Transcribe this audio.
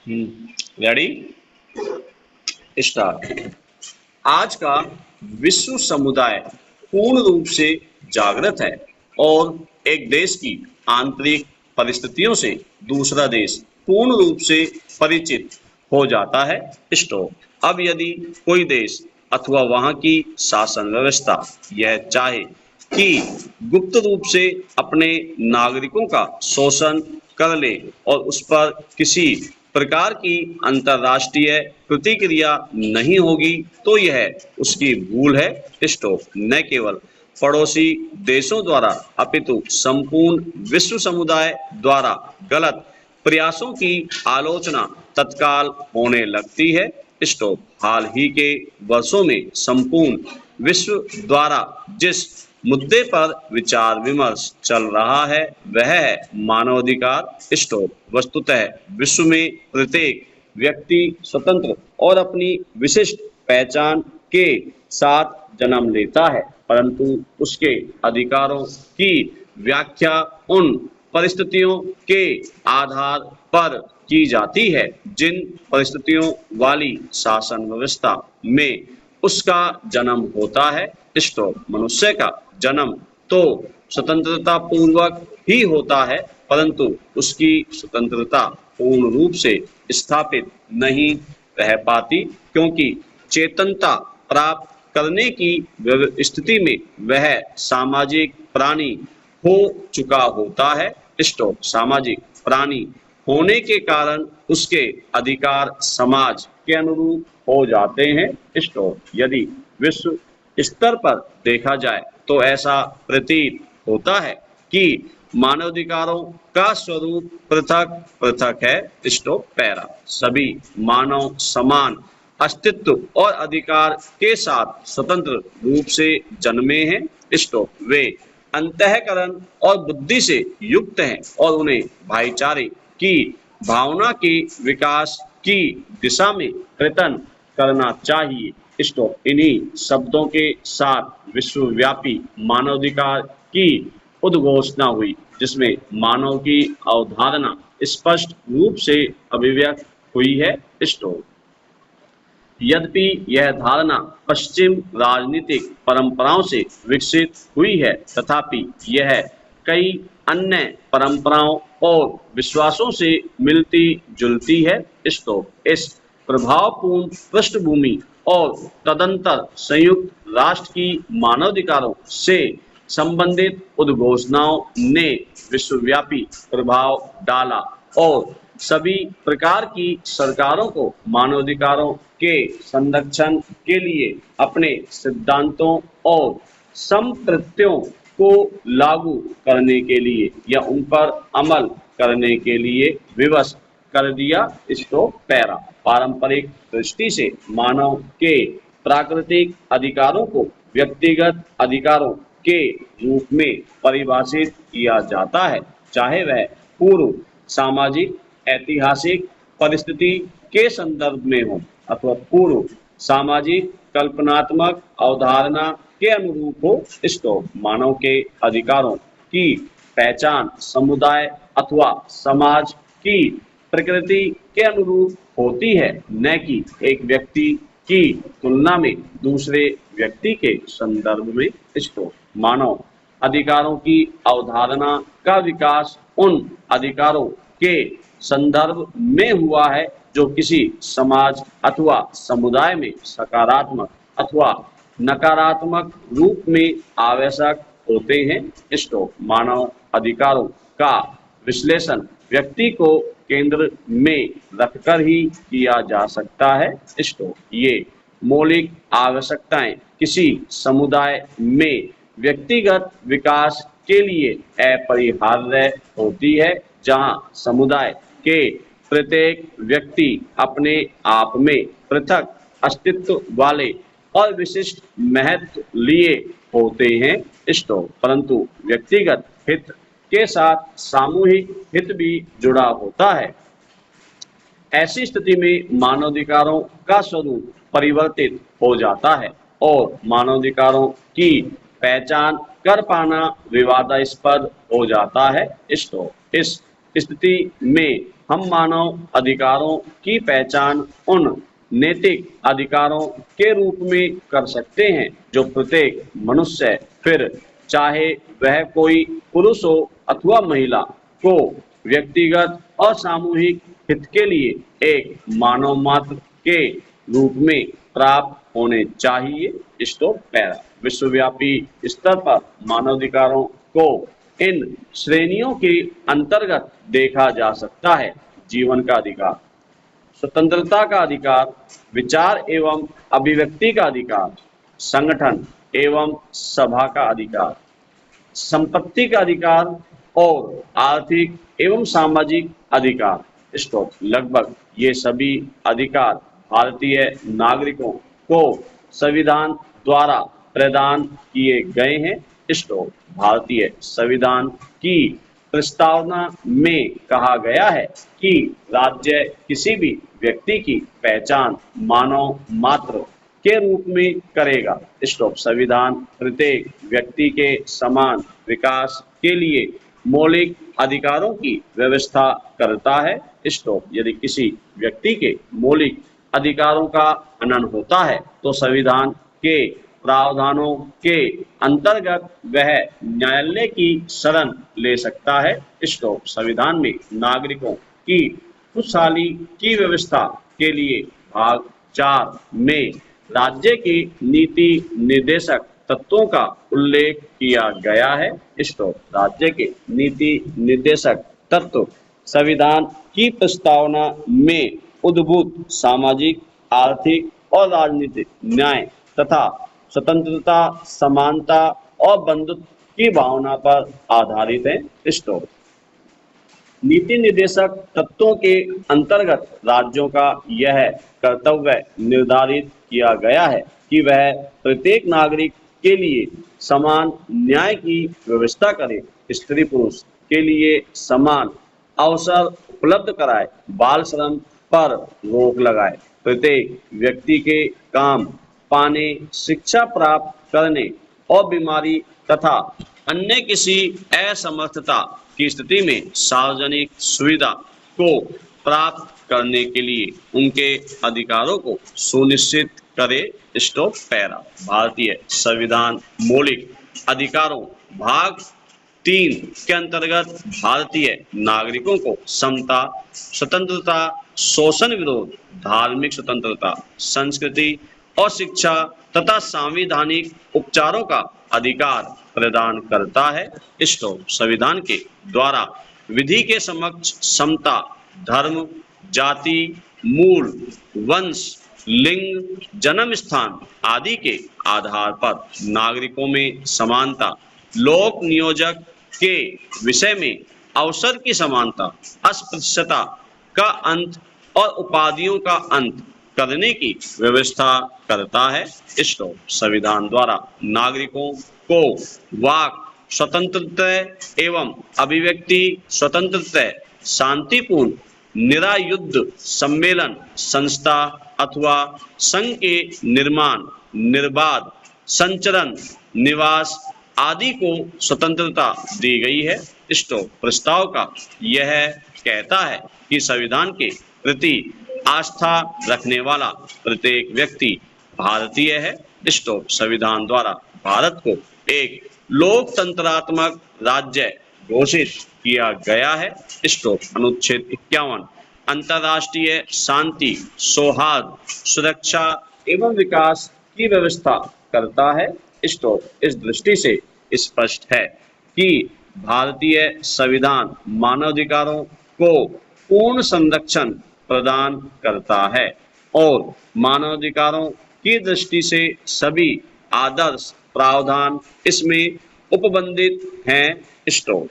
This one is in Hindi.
Ready start. आज का विश्व समुदाय पूर्ण रूप से जागृत है और एक देश की आंतरिक परिस्थितियों से दूसरा देश पूर्ण रूप से परिचित हो जाता है। स्टॉप। अब यदि कोई देश अथवा वहां की शासन व्यवस्था यह चाहे कि गुप्त रूप से अपने नागरिकों का शोषण कर ले और उस पर किसी प्रकार की अंतरराष्ट्रीय प्रतिक्रिया नहीं होगी तो यह उसकी भूल है। स्टॉप। न केवल पड़ोसी देशों द्वारा अपितु संपूर्ण विश्व समुदाय द्वारा गलत प्रयासों की आलोचना तत्काल होने लगती है। स्टॉप। हाल ही के वर्षों में संपूर्ण विश्व द्वारा जिस मुद्दे पर विचार विमर्श चल रहा है वह है मानवाधिकार। स्टॉप। वस्तुतः विश्व में प्रत्येक व्यक्ति स्वतंत्र और अपनी विशिष्ट पहचान के साथ जन्म लेता है, परंतु उसके अधिकारों की व्याख्या उन परिस्थितियों के आधार पर की जाती है जिन परिस्थितियों वाली शासन व्यवस्था में उसका जन्म होता है। स्टॉप। मनुष्य का जन्म तो स्वतंत्रता पूर्वक ही होता है, परंतु उसकी स्वतंत्रता पूर्ण रूप से स्थापित नहीं रह पाती, क्योंकि चेतनता प्राप्त करने की स्थिति में वह सामाजिक प्राणी हो चुका होता है। स्टॉप। सामाजिक प्राणी होने के कारण उसके अधिकार समाज के अनुरूप हो जाते हैं। स्टॉप। यदि विश्व स्तर पर देखा जाए तो ऐसा प्रतीत होता है कि मानवाधिकारों का स्वरूप पृथक पृथक है। स्टॉप। पैरा। सभी मानव समान अस्तित्व और अधिकार के साथ स्वतंत्र रूप से जन्मे हैं। स्टॉप। वे अंतःकरण और बुद्धि से युक्त हैं और उन्हें भाईचारे की भावना के विकास की दिशा में प्रयत्न करना चाहिए। स्टॉप। इन्हीं शब्दों के साथ विश्वव्यापी मानवाधिकार की उद्घोषणा हुई, जिसमें मानव की अवधारणा स्पष्ट रूप से अभिव्यक्त हुई है। स्टॉप। यद्यपि यह धारणा पश्चिम राजनीतिक परंपराओं से विकसित हुई है, तथापि यह कई अन्य परंपराओं और विश्वासों से मिलती जुलती है। स्टॉप। इस प्रभावपूर्ण पृष्ठभूमि और तदंतर संयुक्त राष्ट्र की मानवाधिकारों से संबंधित उद्घोषणाओं ने विश्वव्यापी प्रभाव डाला और सभी प्रकार की सरकारों को मानवाधिकारों के संरक्षण के लिए अपने सिद्धांतों और संप्रत्ययों को लागू करने के लिए या उन पर अमल करने के लिए विवश कर दिया। इसको पैरा। पारंपरिक दृष्टि से मानव के प्राकृतिक अधिकारों को व्यक्तिगत अधिकारों के रूप में परिभाषित किया जाता है, चाहे वह पूर्व सामाजिक ऐतिहासिक परिस्थिति के संदर्भ में हो अथवा पूर्व सामाजिक कल्पनात्मक अवधारणा के अनुरूप हो। स्टॉप। मानव के अधिकारों की पहचान समुदाय अथवा समाज की प्रकृति के अनुरूप होती है, न कि एक व्यक्ति की तुलना में दूसरे व्यक्ति के संदर्भ में। स्टॉप। मानव अधिकारों की अवधारणा का विकास उन अधिकारों के संदर्भ में हुआ है जो किसी समाज अथवा समुदाय में सकारात्मक अथवा नकारात्मक रूप में आवश्यक होते हैं। स्टॉप। मानव अधिकारों का विश्लेषण व्यक्ति को केंद्र में रखकर ही किया जा सकता है। स्टॉप। ये मौलिक आवश्यकताएं किसी समुदाय में व्यक्तिगत विकास के लिए अपरिहार्य होती है, जहां समुदाय के प्रत्येक व्यक्ति अपने आप में पृथक अस्तित्व वाले और विशिष्ट महत्व लिए होते हैं। स्टॉप। परंतु व्यक्तिगत हित के साथ सामूहिक हित भी जुड़ा होता है। ऐसी स्थिति में मानवाधिकारों का स्वरूप परिवर्तित हो जाता है और मानवाधिकारों की पहचान कर पाना विवादास्पद हो जाता है। स्टॉप। इस स्थिति में हम मानव अधिकारों की पहचान उन नैतिक अधिकारों के रूप में कर सकते हैं जो प्रत्येक मनुष्य, फिर चाहे वह कोई पुरुष हो अथवा महिला, को व्यक्तिगत और सामूहिक हित के लिए एक मानव मात्र के रूप में प्राप्त होने चाहिए। Stop para. विश्वव्यापी स्तर पर मानवाधिकारों को इन श्रेणियों के अंतर्गत देखा जा सकता है: जीवन का अधिकार, स्वतंत्रता का अधिकार, विचार एवं अभिव्यक्ति का अधिकार, संगठन एवं सभा का अधिकार, संपत्ति का अधिकार और आर्थिक एवं सामाजिक अधिकार। स्टॉप। लगभग ये सभी अधिकार भारतीय नागरिकों को संविधान द्वारा प्रदान किए गए हैं। स्टॉप। भारतीय संविधान की प्रस्तावना में कहा गया है कि राज्य किसी भी व्यक्ति की पहचान मानव मात्र के रूप में करेगा। स्टॉप। संविधान प्रत्येक व्यक्ति के समान विकास के लिए मौलिक अधिकारों की व्यवस्था करता है। स्टॉप। यदि किसी व्यक्ति के मौलिक अधिकारों का हनन होता है तो संविधान के प्रावधानों के अंतर्गत वह न्यायालय की शरण ले सकता है। स्टॉप। संविधान में नागरिकों की खुशहाली की व्यवस्था के लिए भाग 4 में राज्य के नीति निर्देशक तत्वों का उल्लेख किया गया है। स्टॉप। राज्य के नीति निर्देशक तत्व संविधान की प्रस्तावना में उद्भूत सामाजिक, आर्थिक और राजनीतिक न्याय तथा स्वतंत्रता, समानता और बंधुत्व की भावना पर आधारित है। स्टॉप। नीति निर्देशक तत्वों के अंतर्गत राज्यों का यह कर्तव्य निर्धारित किया गया है कि वह प्रत्येक नागरिक के लिए समान न्याय की व्यवस्था करे, स्त्री पुरुष के लिए समान अवसर उपलब्ध कराए, बाल श्रम पर रोक लगाए, प्रत्येक व्यक्ति के काम पाने, शिक्षा प्राप्त करने और बीमारी तथा अन्य किसी असमर्थता की स्थिति में सार्वजनिक सुविधा को प्राप्त करने के लिए उनके अधिकारों को सुनिश्चित करे। Stop para. भारतीय संविधान मौलिक अधिकारों भाग 3 के अंतर्गत भारतीय नागरिकों को समता, स्वतंत्रता, शोषण विरोध, धार्मिक स्वतंत्रता, संस्कृति और शिक्षा तथा संवैधानिक उपचारों का अधिकार प्रदान करता है। स्टॉप। संविधान के द्वारा विधि के समक्ष समता, धर्म, जाति, मूल, वंश, लिंग, जन्म स्थान आदि के आधार पर नागरिकों में समानता, लोक नियोजक के विषय में अवसर की समानता, अस्पृश्यता का अंत और उपाधियों का अंत करने की व्यवस्था करता है। स्टॉप। संविधान द्वारा नागरिकों को वाक स्वतंत्रता एवं अभिव्यक्ति स्वतंत्रता, शांतिपूर्ण निरायुद्ध सम्मेलन, संस्था अथवा संघ के निर्माण, निर्बाध संचरण, निवास आदि को स्वतंत्रता दी गई है। स्टॉप। प्रस्ताव का यह कहता है कि संविधान के प्रति आस्था रखने वाला प्रत्येक व्यक्ति भारतीय है। स्टॉप। संविधान द्वारा भारत को एक लोकतंत्रात्मक राज्य घोषित किया गया है। स्टॉप। अनुच्छेद 51 अंतर्राष्ट्रीय शांति, सौहार्द, सुरक्षा एवं विकास की व्यवस्था करता है। स्टॉप। इस दृष्टि से स्पष्ट है कि भारतीय संविधान मानवाधिकारों को पूर्ण संरक्षण प्रदान करता है और मानवाधिकारों की दृष्टि से सभी आदर्श प्रावधान इसमें उपबंधित हैं। स्टॉप।